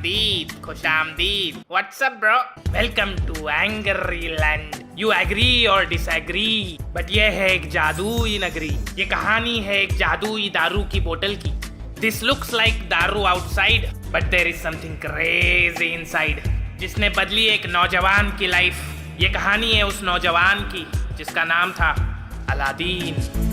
खुशामदीद खुशामदीद। What's up bro, welcome to angry land. You agree और disagree, but ये है एक जादुई नगरी। ये कहानी है एक जादुई दारू की बोतल की। This looks like daru outside, but there is something crazy inside, जिसने बदली एक नौजवान की लाइफ। ये कहानी है उस नौजवान की जिसका नाम था अलादीन।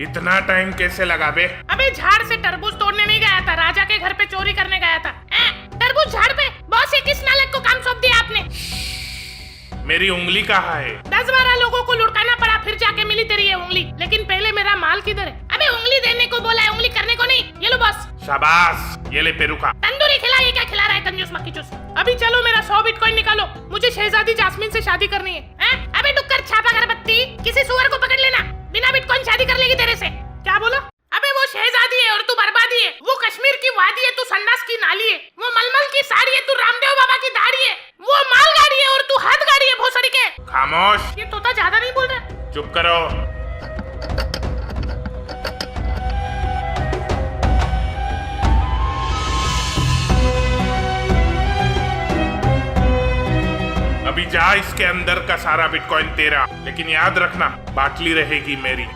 इतना टाइम कैसे लगा बे? अबे झाड़ से तरबूज तोड़ने नहीं गया था, राजा के घर पे चोरी करने गया था। तरबूज झाड़ पे? बॉस, ये किस नालायक को काम सौंप दिया आपने? मेरी उंगली कहाँ है? 10-12 लोगों को लुढ़काना पड़ा, फिर जाके मिली तेरी ये उंगली। लेकिन पहले मेरा माल किधर है? अबे उंगली देने को बोला है, उंगली करने को नहीं। ये लो बॉस। शाबाश, ये ले पेरूका। तंदूरी खिला, ये क्या खिला रहा है कंजूस मक्खी चूस। अभी चलो मेरा 100 बिटकॉइन निकालो, मुझे शहजादी जास्मीन से शादी करनी है। अबे डुक्कर छापा अगरबत्ती, किसी सुअर को पकड़ लेना, बिना बिटकॉइन शादी कर लेगी तेरे से। क्या बोला? अबे वो शहजादी है और तू बर्बादी है। वो कश्मीर की वादी है, तू संडास की नाली है। वो मलमल की साड़ी है, तू रामदेव बाबा की दाढ़ी है। वो मालगाड़ी है और तू हाथगाड़ी है भोसड़ी के। खामोश। ये तोता ज्यादा नहीं बोल रहा? चुप करो। अभी जा, इसके अंदर का सारा बिटकॉइन तेरा, लेकिन याद रखना बाटली रहेगी मेरी।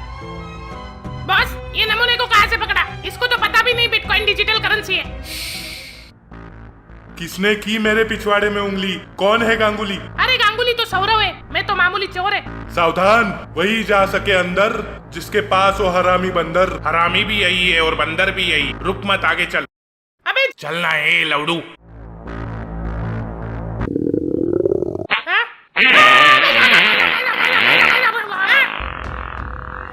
बॉस, ये नमूने को कहाँ से पकड़ा? इसको तो पता भी नहीं बिटकॉइन डिजिटल करेंसी है। किसने की मेरे पिछवाड़े में उंगली? कौन है गांगुली? अरे गांगुली तो सौरव है, मैं तो मामूली चोर है। सावधान, वही जा सके अंदर जिसके पास वो हरामी बंदर। हरामी भी यही है और बंदर भी यही। रुक मत, आगे चल। अबे चलना है लौड़ू।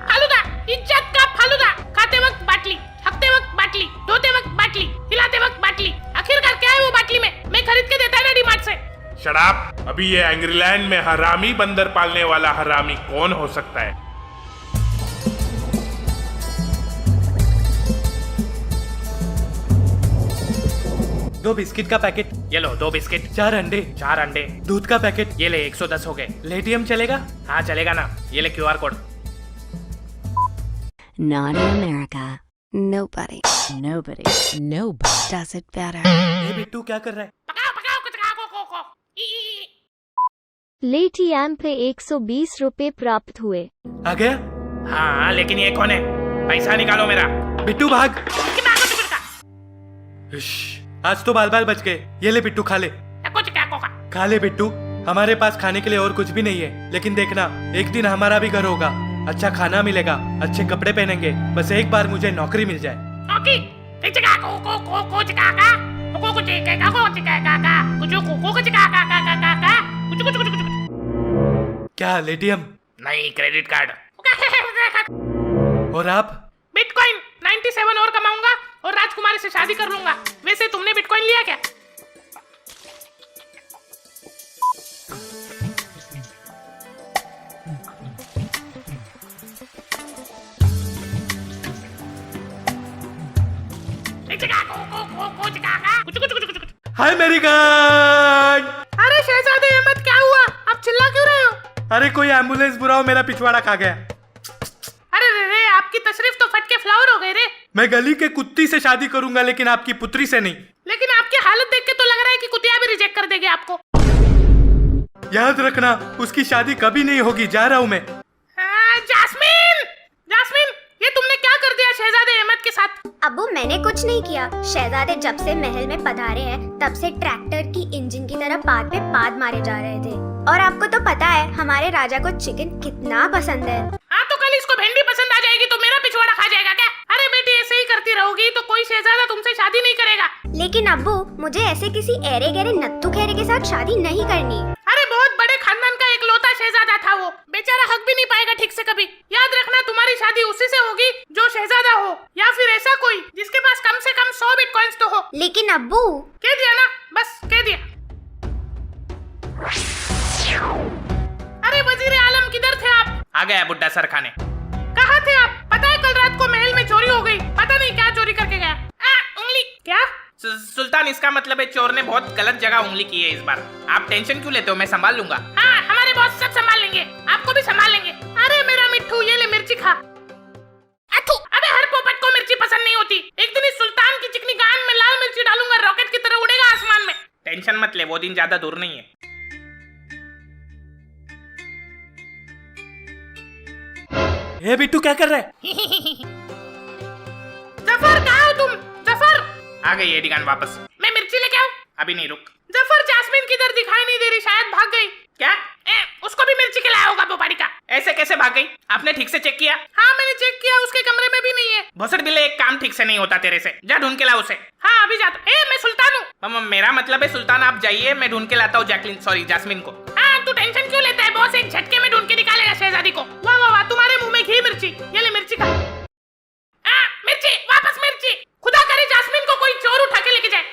फालूदा, इज्जत का फालूदा। खाते वक्त बाटली, हकते वक्त बाटली, धोते वक्त बाटली, हिलाते वक्त बाटली। आखिरकार क्या है वो बाटली में? मैं खरीद के देता है ना डीमार्ट से। शराब। अभी ये एंग्रीलैंड में हरामी बंदर पालने वाला हरामी कौन हो सकता है? दो बिस्किट का पैकेट ये लो। 2 बिस्किट। 4 अंडे। 4 अंडे। दूध का पैकेट ये ले, 110 हो गए। लेटीएम चलेगा? हाँ चलेगा ना। ये ले QR code. Not in America. Nobody does it better. ये बिट्टू क्या कर रहा है? पकाओ पकाओ कुछ को। लेटीएम पे 120 रुपए प्राप्त हुए। आ गया? हाँ, लेकिन ये कौन है? पैसा निकालो मेरा। बिट्टू भाग। इश, आज तो बाल बाल बच गए। ये ले बिट्टू, खा ले। खा ले बिट्टू, हमारे पास खाने के लिए और कुछ भी नहीं है, लेकिन देखना एक दिन हमारा भी घर होगा, अच्छा खाना मिलेगा, अच्छे कपड़े पहनेंगे। बस एक बार मुझे नौकरी मिल जाए। क्या लेटीएम? नहीं, क्रेडिट कार्ड। और आप? बिटकॉइन 97 और कमाऊंगा और राजकुमारी से शादी कर लूंगा। वैसे तुमने बिटकॉइन लिया क्या? हाय मेरी गन। अरे शहजादे अहमद, क्या हुआ? आप चिल्ला क्यों रहे हो? अरे कोई एम्बुलेंस बुलाओ, मेरा पिछवाड़ा खा गया। अरे रे, आपकी तशरीफ तो फट के फ्लावर हो गई रे। मैं गली के कुत्ती से शादी करूंगा, लेकिन आपकी पुत्री से नहीं। लेकिन आपकी हालत देख के तो लग रहा है कि कुतिया भी रिजेक्ट कर देगी आपको। याद रखना, उसकी शादी कभी नहीं होगी। जा रहा हूँ मैं। जास्मीन, जास्मीन, ये तुमने क्या कर दिया शहजादे अहमद के साथ? अब्बू, मैंने कुछ नहीं किया। शहजादे जब से महल में पधारे हैं, तब से ट्रैक्टर की इंजन की तरह पाद पे पाद मारे जा रहे थे। और आपको तो पता है हमारे राजा को चिकन कितना पसंद है। हाँ, तो कल इसको भिंडी पसंद आ जाएगी तो मेरा पिछवाड़ा खा जाएगा क्या? अरे बेटी, ऐसे ही करती रहोगी तो कोई शहजादा तुमसे शादी नहीं करेगा। लेकिन अब्बू, मुझे ऐसे किसी एरे गहरे नत्थु खेरे के साथ शादी नहीं करनी। अरे बहुत बड़े खानदान का इकलौता शहजादा था वो, बेचारा हक भी नहीं पाएगा ठीक से कभी। याद रखना, तुम्हारी शादी उसी से होगी जो शहजादा हो, या फिर ऐसा कोई जिसके पास कम से कम 100 बिटकॉइंस तो हो। लेकिन अब्बू, कह दिया ना, बस कह दिया। अरे वजीर आलम, किधर थे आप? आ गया बुड्ढा सर खाने। कहाँ थे आप? पता है कल रात को महल में चोरी हो गई, पता नहीं क्या चोरी करके गया। सुल्तान, इसका मतलब है चोर ने बहुत गलत जगह उंगली की है इस बार। आप टेंशन क्यों लेते हो, मैं संभाल लूंगा। हाँ, हमारे बॉस सब संभाल लेंगे, आपको भी संभाल लेंगे। अरे मेरा मिट्ठू, ये ले मिर्ची खा। अथू, अबे हर पोपट को मिर्ची पसंद नहीं होती। एक दिन इस सुल्तान की चिकनी गान में लाल मिर्ची डालूंगा, रॉकेट की तरह उड़ेगा आसमान में। टेंशन मत ले, वो दिन ज्यादा दूर नहीं है। ए बिट्टू, क्या कर रहा है? जफर, कहाँ हो तुम? जफर, आ गई एडिगन वापस। मैं मिर्ची लेके आऊं? अभी नहीं, रुक। जफर, जास्मीन किधर दिखाई नहीं दे रही, शायद भाग गई। क्या? उसको भी मिर्ची खिलाया होगा पोपाड़ी का। ऐसे कैसे भाग गई? आपने ठीक से चेक किया? हाँ, मैंने चेक किया, उसके कमरे में भी नहीं है। भोसड़ बिल्ले, एक काम ठीक से नहीं होता तेरे से। जा ढूंढ के ला उसे। हाँ, अभी जाता। मैं सुल्तान हूँ। मेरा मतलब है सुल्तान, आप जाइए, मैं ढूंढ के लाता हूँ जैकलिन, सॉरी जास्मिन को। हाँ, तू टेंशन क्यों लेता है? बॉस एक झटके में ढूंढ के निकालेगा शहजादी को। वाह वाह वाह, तुम्हारे मुंह में घी मिर्ची। ये ले मिर्ची खा। मिर्ची, वापस मिर्ची। खुदा करे जास्मिन को कोई चोर उठा के लेके जाए।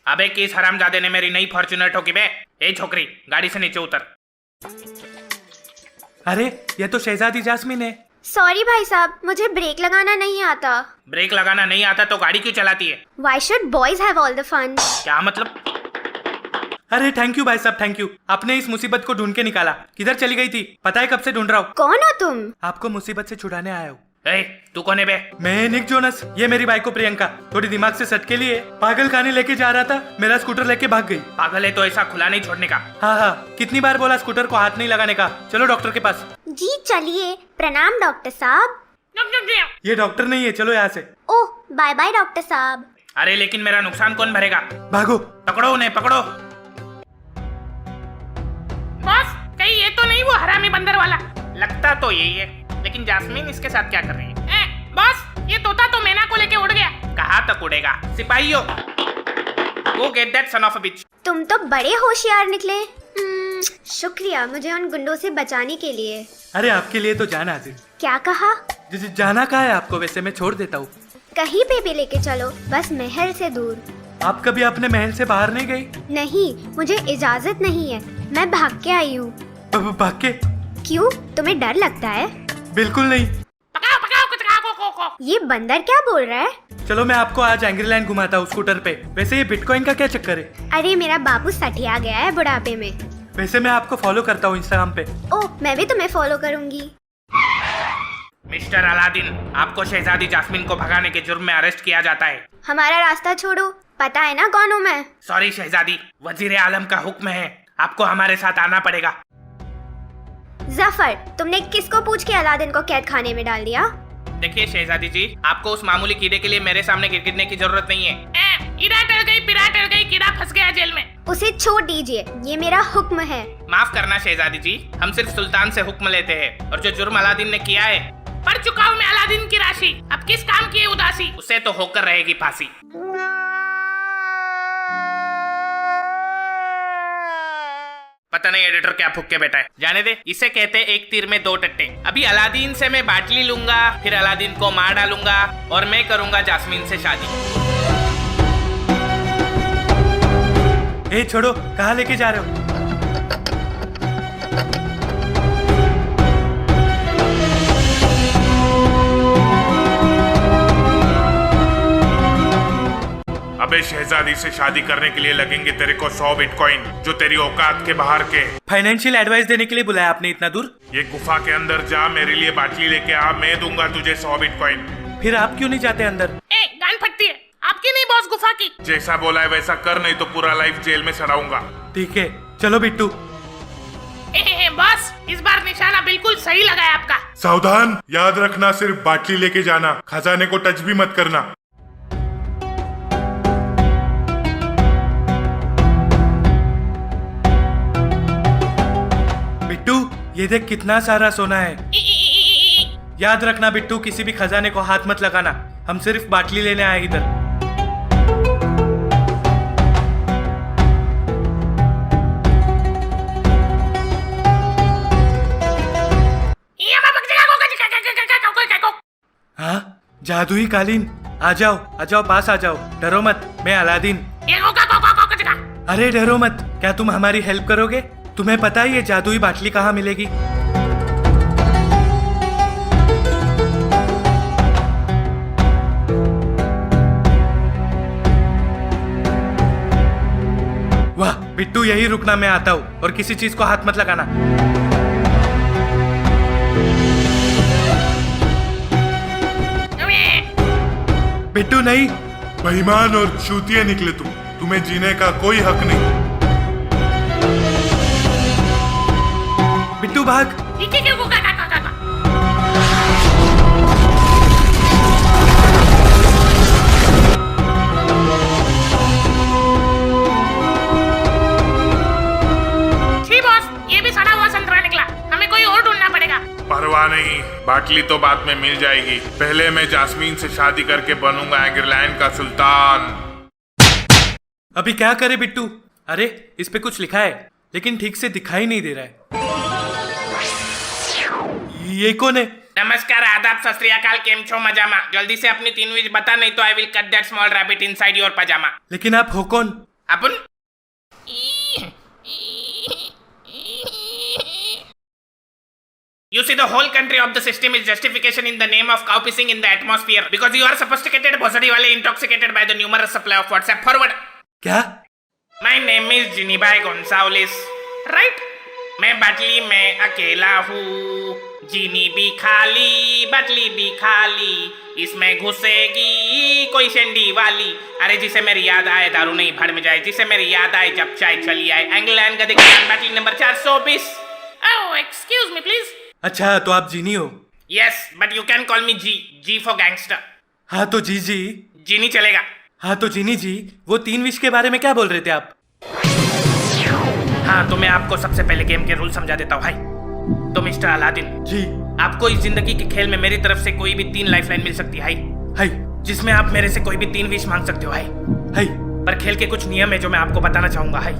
अबे किस हरामजादे ने मेरी नई फॉर्च्यूनर ठोकी बे? ए छोकरी, गाड़ी से नीचे उतर। अरे ये तो शहजादी जास्मीन है। सॉरी भाई साहब, मुझे ब्रेक लगाना नहीं आता। ब्रेक लगाना नहीं आता तो गाड़ी क्यों चलाती है? Why should boys have all the fun? क्या मतलब? अरे थैंक यू भाई साहब, थैंक यू। आपने इस मुसीबत को ढूंढ के निकाला। किधर चली गई थी? पता है कब से ढूंढ रहा हूँ। कौन हो तुम? आपको मुसीबत से छुड़ाने आया हूँ। ए, तू कौन है बे? मैं निक जोनस, ये मेरी बाइक को प्रियंका। थोड़ी दिमाग से सट के लिए पागल खाने लेके जा रहा था, मेरा स्कूटर लेके भाग गई। पागल है तो ऐसा खुला नहीं छोड़ने का। हाँ हाँ, कितनी बार बोला स्कूटर को हाथ नहीं लगाने का। चलो डॉक्टर के पास। जी चलिए। प्रणाम डॉक्टर साहब। ये डॉक्टर नहीं है, चलो यहाँ से। ओह, बाय बाय डॉक्टर साहब। अरे लेकिन मेरा नुकसान कौन भरेगा? भागो। पकड़ो उन्हें, पकड़ो। बॉस, कहीं ये तो नहीं वो हरामी बंदर वाला? लगता तो यही है, लेकिन जास्मीन इसके साथ क्या कर रही है? बॉस, ये तोता तो मैना को लेके उड़ गया। कहाँ तक उड़ेगा? सिपाहियों, go get that son of a bitch. तुम तो बड़े होशियार निकले। शुक्रिया मुझे उन गुंडों से बचाने के लिए। अरे आपके लिए तो जान हाजिर। क्या कहा? जाना कहाँ है आपको? वैसे मैं छोड़ देता हूँ। कहीं पे भी लेके चलो, बस महल से दूर। आप कभी अपने महल से बाहर नहीं गई? नहीं, मुझे इजाजत नहीं है। मैं भाग के आई हूँ। भाग के? क्यों, तुम्हें डर लगता है? बिल्कुल नहीं। पकाओ पकाओ कुछ को। ये बंदर क्या बोल रहा है? चलो मैं आपको आज एंग्रीलैंड घुमाता हूँ स्कूटर पे। वैसे ये बिटकॉइन का क्या चक्कर है? अरे मेरा बाबू सठिया गया है बुढ़ापे में। वैसे मैं आपको फॉलो करता हूँ इंस्टाग्राम पे। ओह, मैं भी तुम्हें फॉलो करूंगी। मिस्टर अलादीन, आपको शहजादी जास्मीन को भगाने के जुर्म में अरेस्ट किया जाता है। हमारा रास्ता छोड़ो, पता है ना कौन हूँ मैं। सॉरी शहजादी, वजीर आलम का हुक्म है, आपको हमारे साथ आना पड़ेगा। जफर, तुमने किसको पूछ के अलादीन को कैद खाने में डाल दिया? देखिए शहजादी जी, आपको उस मामूली कीड़े के लिए मेरे सामने गिरने की जरूरत नहीं है। कीड़ा टल गई, पिरा टल गई, कीड़ा फंस गया जेल में। उसे छोड़ दीजिए, ये मेरा हुक्म है। माफ करना शहजादी जी, हम सिर्फ सुल्तान से हुक्म लेते हैं, और जो जुर्म अलादीन ने किया है, पढ़ चुका हूँ मैं अलादीन की राशि। अब किस काम की है उदासी? उसे तो होकर रहेगी फांसी। पता नहीं एडिटर क्या फूक के बैठा है, जाने दे। इसे कहते एक तीर में दो टट्टे। अभी अलादीन से मैं बाटली लूंगा, फिर अलादीन को मार डालूंगा, और मैं करूंगा जास्मीन से शादी। ए छोड़ो, कहाँ लेके जा रहे हो? अबे शहजादी से शादी करने के लिए लगेंगे तेरे को 100 बिटकॉइन, जो तेरी औकात के बाहर के। फाइनेंशियल एडवाइस देने के लिए बुलाया आपने इतना दूर? ये गुफा के अंदर जा, मेरे लिए बाटली लेके आ, मैं दूंगा तुझे 100 बिटकॉइन। फिर आप क्यों नहीं जाते अंदर? गान फटती है आपकी नहीं बॉस, गुफा की। जैसा बोला है वैसा कर, नहीं तो पूरा लाइफ जेल में सड़ाऊंगा। ठीक है, चलो बिट्टू। बॉस, इस बार निशाना बिल्कुल सही लगा है आपका। सावधान, याद रखना सिर्फ बाटली लेके जाना, खजाने को टच भी मत करना। बिट्टू, ये देख कितना सारा सोना है। याद रखना बिट्टू, किसी भी खजाने को हाथ मत लगाना। हम सिर्फ बाटली लेने आए इधर। हाँ, जादुई कालीन। आ जाओ आ जाओ, पास आ जाओ, डरो मत, मैं अलादीन। अरे डरो मत, क्या तुम हमारी हेल्प करोगे? तुम्हें पता है ये जादुई बाटली कहाँ मिलेगी? बिट्टू यही रुकना, मैं आता हूँ, और किसी चीज को हाथ मत लगाना। बिट्टू नहीं। बेईमान और चूतिए निकले तुम, तुम्हें जीने का कोई हक नहीं। बिट्टू भाग। छी बॉस, ये भी सड़ा हुआ संतरा निकला, हमें कोई और ढूंढना पड़ेगा। परवाह नहीं, बाटली तो बाद में मिल जाएगी। पहले मैं जास्मीन से शादी करके बनूंगा एंग्रलैंड का सुल्तान। अभी क्या करे बिट्टू? अरे इस पे कुछ लिखा है लेकिन ठीक से दिखाई नहीं दे रहा है। ये कौन है? नमस्कार, आदाब, सत श्री अकाल, केम छो मजामा। जल्दी से अपनी 3 विश बता, नहीं तो I will cut that small rabbit inside your pyjama. लेकिन आप हो कौन? अपन You see, the whole country of the system is justification in the name of cow pissing in the atmosphere because you are sophisticated, bosadi wale, intoxicated by the numerous supply of WhatsApp forward. क्या? My name is Jinibhai Gonzalez, right? मैं बाटली में अकेला हूँ, जीनी भी खाली, बाटली भी खाली, इसमें घुसेगी कोई शेंडी वाली। अरे जिसे मेरी याद आए दारू नहीं भड़ में जाए, जिसे मेरी याद आए जब चाय चली आए। एंग्लैंड का दिखान बाटली number 420। Oh, excuse me, please. अच्छा तो आप जीनी हो? Yes, but you can call me G. G for gangster. हाँ तो जी जी। जीनी चलेगा। हाँ तो जीनी जी, वो 3 विश के बारे में क्या बोल रहे थे आप? हाँ तो मैं आपको सबसे पहले गेम के रूल समझा देता हूँ भाई। तो मिस्टर अलादीन जी। आपको इस जिंदगी के खेल में मेरी तरफ से कोई भी 3 लाइफलाइन मिल सकती है हाय। जिसमें आप मेरे से कोई भी 3 विश मांग सकते हो हाय। हाय। पर खेल के कुछ नियम है जो मैं आपको बताना चाहूंगा हाय।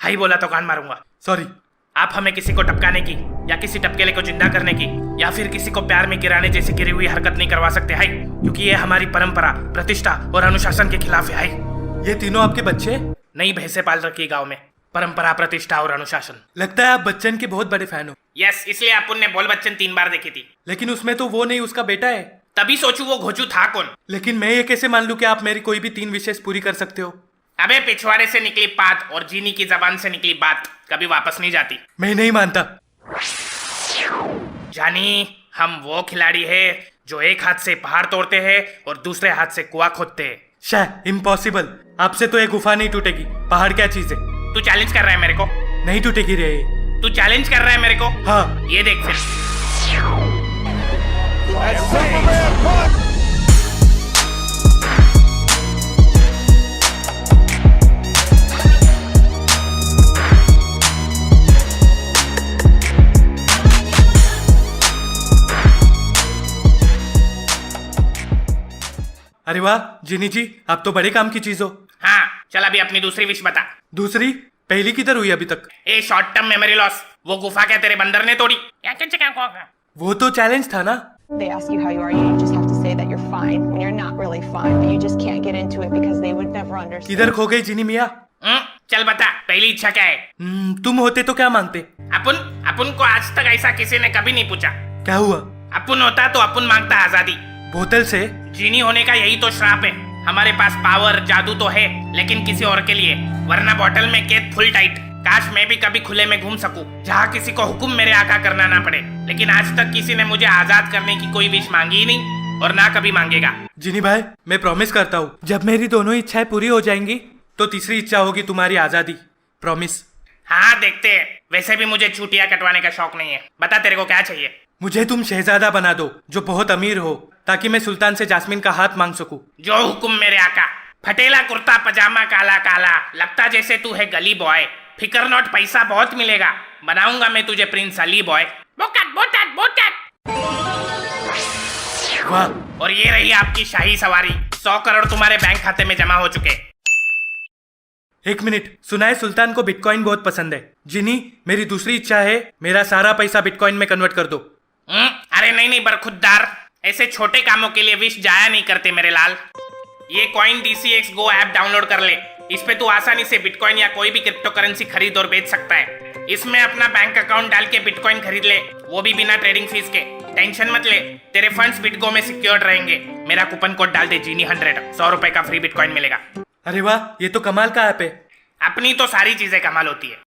हाय बोला तो कान मारूंगा। सॉरी। आप हमें किसी को टपकाने की या किसी टपकेले को जिंदा करने की या फिर किसी को प्यार में गिराने जैसी गिरी हुई हरकत नहीं करवा सकते हाय, क्योंकि ये हमारी परंपरा, प्रतिष्ठा और अनुशासन के खिलाफ है हाय। ये तीनों आपके बच्चे? नई भैंसे पाल रखी है गाँव में, परंपरा, प्रतिष्ठा और अनुशासन। लगता है आप बच्चन के बहुत बड़े फैन हो। यस, इसलिए अपुन ने बोल बच्चन 3 बार देखी थी। लेकिन उसमें तो वो नहीं, उसका बेटा है। तभी सोचू वो घोचू था कौन। लेकिन मैं ये कैसे मान लूं कि आप मेरी कोई भी 3 विशेष पूरी कर सकते हो? अबे पिछवाड़े से निकली बात और जीनी की जबान से निकली बात कभी वापस नहीं जाती। मैं नहीं मानता। जानी, हम वो खिलाड़ी है जो एक हाथ से पहाड़ तोड़ते हैं और दूसरे हाथ से कुआं खोदते हैं। शाह इम्पॉसिबल, आपसे तो एक गुफा नहीं टूटेगी। पहाड़ क्या चीज है? तू चैलेंज कर रहा है मेरे को? नहीं टूटेगी रे। तू चैलेंज कर रहा है मेरे को? हाँ। ये देख फिर। अरे वाह जिनी जी, आप तो बड़े काम की चीज हो। हाँ चल अभी अपनी दूसरी विश बता। दूसरी? पहली किधर हुई अभी तक? ए शॉर्ट टर्म मेमोरी लॉस, वो गुफा क्या तेरे बंदर ने तोड़ी? वो तो चैलेंज था ना। They ask you how you are, you just have to say that you're fine when you're not really fine, but you just can't get into it because they would never understand. किधर खो गई जिनी मिया? चल बता, पहली इच्छा क्या है? तुम होते तो क्या मांगते? अपुन को आज तक ऐसा किसी ने कभी नहीं पूछा। क्या हुआ? अपुन होता तो अपुन मांगता आजादी। बोतल से? जीनी होने का यही तो श्राप है। हमारे पास पावर, जादू तो है, लेकिन किसी और के लिए, वरना बोतल में कैद फुल टाइट। काश मैं भी कभी खुले में घूम सकूं, जहाँ किसी को हुक्म मेरे आका करना ना पड़े। लेकिन आज तक किसी ने मुझे आजाद करने की कोई विश मांगी ही नहीं और ना कभी मांगेगा। जिनी भाई, मैं प्रॉमिस करता हूँ, जब मेरी दोनों इच्छाएं पूरी हो जाएंगी तो तीसरी इच्छा होगी तुम्हारी आजादी। प्रॉमिस। हाँ देखते हैं। वैसे भी मुझे चूटियां कटवाने का शौक नहीं है। बता तेरे को क्या चाहिए? मुझे तुम शहजादा बना दो जो बहुत अमीर हो, ताकि मैं सुल्तान से जास्मीन का हाथ मांग सकूं। जो हुक्म मेरे आका। फटेला कुर्ता पजामा काला काला, लगता जैसे तू है गली बॉय। फिकर नॉट, पैसा बहुत मिलेगा, बनाऊंगा मैं तुझे प्रिंस अली बॉय। बोकट बोकट बोकट। वाह। और ये रही आपकी शाही सवारी। 100 करोड़ तुम्हारे बैंक खाते में जमा हो चुके। एक मिनट, सुना है सुल्तान को बिटकॉइन बहुत पसंद है। जिनी, मेरी दूसरी इच्छा है, मेरा सारा पैसा बिटकॉइन में कन्वर्ट कर दो। अरे नहीं बरखुद्दार, ऐसे छोटे कामों के लिए विश जाया नहीं करते मेरे लाल। ये coin DCX Go app download कर ले। इस पे तू आसानी से बिटकॉइन या कोई भी क्रिप्टो करेंसी खरीद और बेच सकता है। इसमें अपना बैंक अकाउंट डाल के बिटकॉइन खरीद ले, वो भी बिना ट्रेडिंग फीस के। टेंशन मत ले, तेरे फंड्स बिटगो में सिक्योर्ड रहेंगे। मेरा कूपन कोड डाल दे जीनी 100, 100 रुपए का फ्री बिटकॉइन मिलेगा। अरे वाह, ये तो कमाल का ऐप है। अपनी तो सारी चीजें कमाल होती है।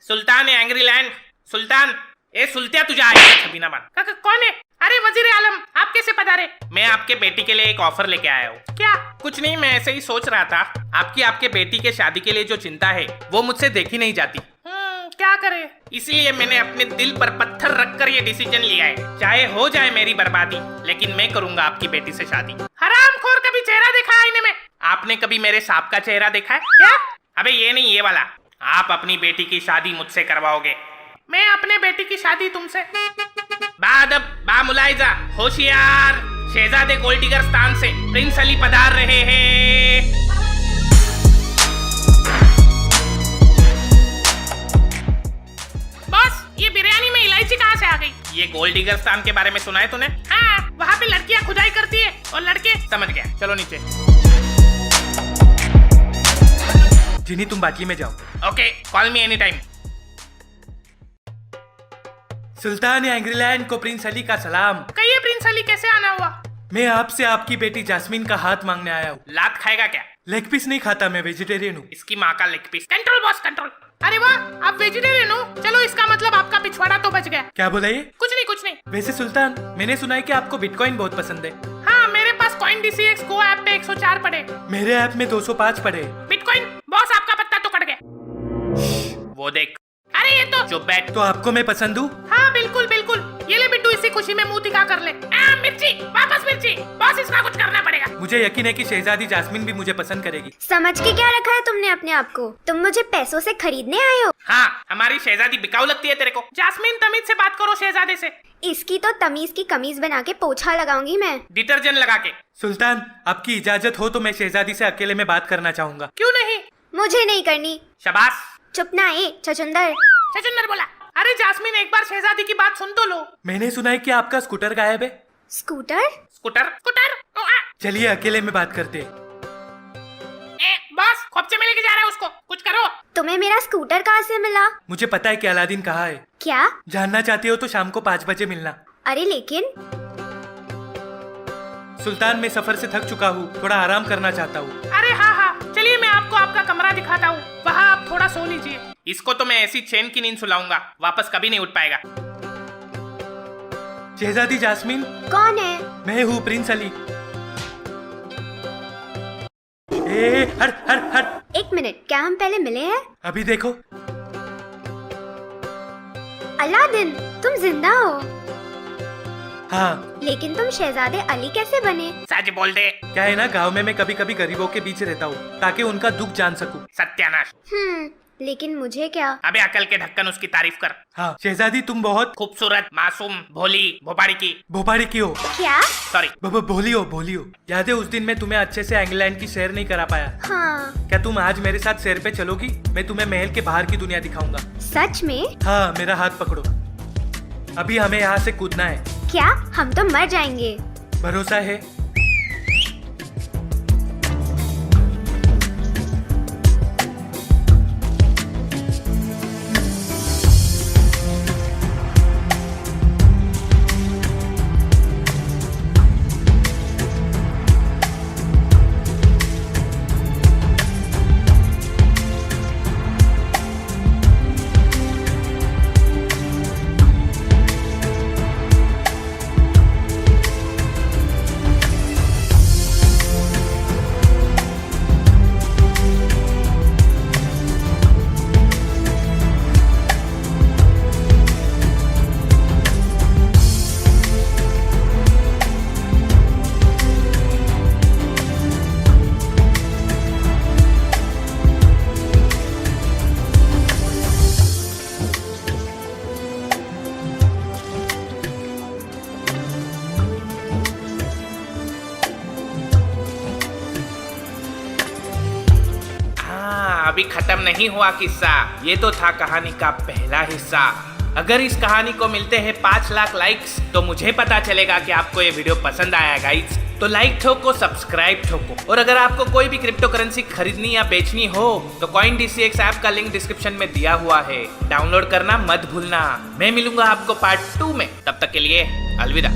सुल्तान एंग्रीलैंड, सुल्तान ए सुल्तिया तुझे आएगा छबीना बन। काका कौन है? अरे वजीर आलम, आप कैसे पधारे? मैं आपके बेटी के लिए एक ऑफर लेके आया हूँ। क्या? कुछ नहीं, मैं ऐसे ही सोच रहा था आपके बेटी के शादी के लिए जो चिंता है वो मुझसे देखी नहीं जाती। क्या करे? इसलिए मैंने अपने दिल पर पत्थर रखकर ये डिसीजन लिया है, चाहे हो जाए मेरी बर्बादी, लेकिन मैं करूंगा आपकी बेटी से शादी। हरामखोर, कभी चेहरा देखा है आईने में? आपने कभी मेरे सांप का चेहरा देखा है? क्या? अबे ये नहीं, ये वाला। आप अपनी बेटी की शादी मुझसे करवाओगे? मैं अपने बेटी की शादी तुमसे? बादब बा मुलाइजा, होशियार, शहजादे गोल्डिगर स्थान से प्रिंस अली पधार रहे हैं। बॉस, ये बिरयानी में इलायची कहाँ से आ गई? ये गोल्डिगर स्थान के बारे में सुना है तूने? हाँ, वहाँ पे लड़कियाँ खुदाई करती है और लड़के। समझ गया, चलो नीचे। जिनी तुम बाटली में जाओ। Okay, call me any time. सुल्तान एंग्रीलैंड को प्रिंस अली का सलाम। कहिए प्रिंस अली, कैसे आना हुआ? मैं आपसे आपकी बेटी जास्मीन का हाथ मांगने आया हूँ। लात खाएगा क्या? लेग पीस नहीं खाता, मैं वेजिटेरियन हूँ। इसकी माँ का leg piece. Control boss, control. अरे वाह, आप वेजिटेरियन हो? चलो, इसका मतलब आपका पिछवाड़ा तो बच गया। क्या बोला ये? कुछ नहीं, कुछ नहीं। वैसे सुल्तान, मैंने सुना है कि आपको बिटकॉइन बहुत पसंद है। हाँ, मेरे पास कॉइन DCX गो ऐप पे 104 पड़े। मेरे ऐप में 205 पड़े। बिटकॉइन बॉस, आपका पत्ता तो कट गया। वो देख। अरे ये तो। चुप बैठ। तो आपको मैं पसंद हूँ? हाँ बिल्कुल बिल्कुल। ये ले बिट्टू, इसी खुशी में मुंह दिखा कर ले। मिर्ची, वापस मिर्ची। बॉस, इसका कुछ करना पड़ेगा। मुझे यकीन है कि शहजादी जास्मीन भी मुझे पसंद करेगी। समझ के क्या रखा है तुमने अपने आप को? तुम मुझे पैसों से खरीदने आए हो? हाँ, हमारी शहजादी बिकाऊ लगती है तेरे को। जास्मीन, तमीज से बात करो शहजादे से। इसकी तो तमीज की कमीज बना के पोछा लगाऊंगी मैं। डिटर्जेंट लगा के। सुल्तान, आपकी इजाजत हो तो मैं शहजादी से अकेले में बात करना चाहूंगा। क्यों नहीं? मुझे नहीं करनी। शाबाश। चुप ना ए छछुंदर। छछुंदर बोला। अरे जास्मीन, एक बार शहजादी की बात सुन तो लो। मैंने सुना है कि आपका स्कूटर गायब है। स्कूटर? स्कूटर? स्कूटर? चलिए अकेले में बात करते हैं। बॉस, खोपचे में लेके जा रहा है उसको, कुछ करो। तुम्हें मेरा स्कूटर कहाँ से मिला? मुझे पता है कि अलादीन कहाँ है। क्या? जानना चाहते हो तो शाम को 5 बजे मिलना। अरे लेकिन। सुल्तान, मैं सफर से थक चुका हूँ, थोड़ा आराम करना चाहता हूँ। अरे हाँ हाँ, चलिए मैं आपको आपका कमरा दिखाता हूँ, वहाँ आप थोड़ा सो लीजिए। इसको तो मैं ऐसी चैन की नींद सुलाऊंगा, वापस कभी नहीं उठ पाएगा। शहजादी जास्मीन। कौन है? मैं हूँ प्रिंस अली। ए, हट हट हट। एक मिनट, क्या हम पहले मिले हैं? अभी देखो। अलादीन, तुम जिंदा हो? हाँ। लेकिन तुम शहजादे अली कैसे बने? सच बोल दे। क्या है ना, गांव में मैं कभी कभी गरीबों के बीच रहता हूँ ताकि उनका दुख जान सकूं। सत्यानाश। लेकिन मुझे क्या? अबे अकल के ढक्कन उसकी तारीफ कर। हाँ शहजादी, तुम बहुत खूबसूरत, मासूम, भोली, भोपाड़ी की। भोपाड़ी की हो। क्या? सॉरी। भोली हो, भोली हो। याद है उस दिन मैं तुम्हें अच्छे से इंग्लैंड की सैर नहीं करा पाया? हाँ। क्या तुम आज मेरे साथ सैर पे चलोगी? मैं तुम्हें महल के बाहर की दुनिया दिखाऊंगा। सच में? हाँ, मेरा हाथ पकड़ो। अभी हमें यहाँ से कूदना है। क्या? हम तो मर जाएंगे। भरोसा है? अभी खत्म नहीं हुआ किस्सा, ये तो था कहानी का पहला हिस्सा। अगर इस कहानी को मिलते हैं 5 लाख लाइक्स तो मुझे पता चलेगा कि आपको ये वीडियो पसंद आया गाइस। तो लाइक ठोको, सब्सक्राइब ठोको, और अगर आपको कोई भी क्रिप्टो करेंसी खरीदनी या बेचनी हो तो कॉइन DCX ऐप का लिंक डिस्क्रिप्शन में दिया हुआ है, डाउनलोड करना मत भूलना। मैं मिलूंगा आपको पार्ट 2 में, तब तक के लिए अलविदा।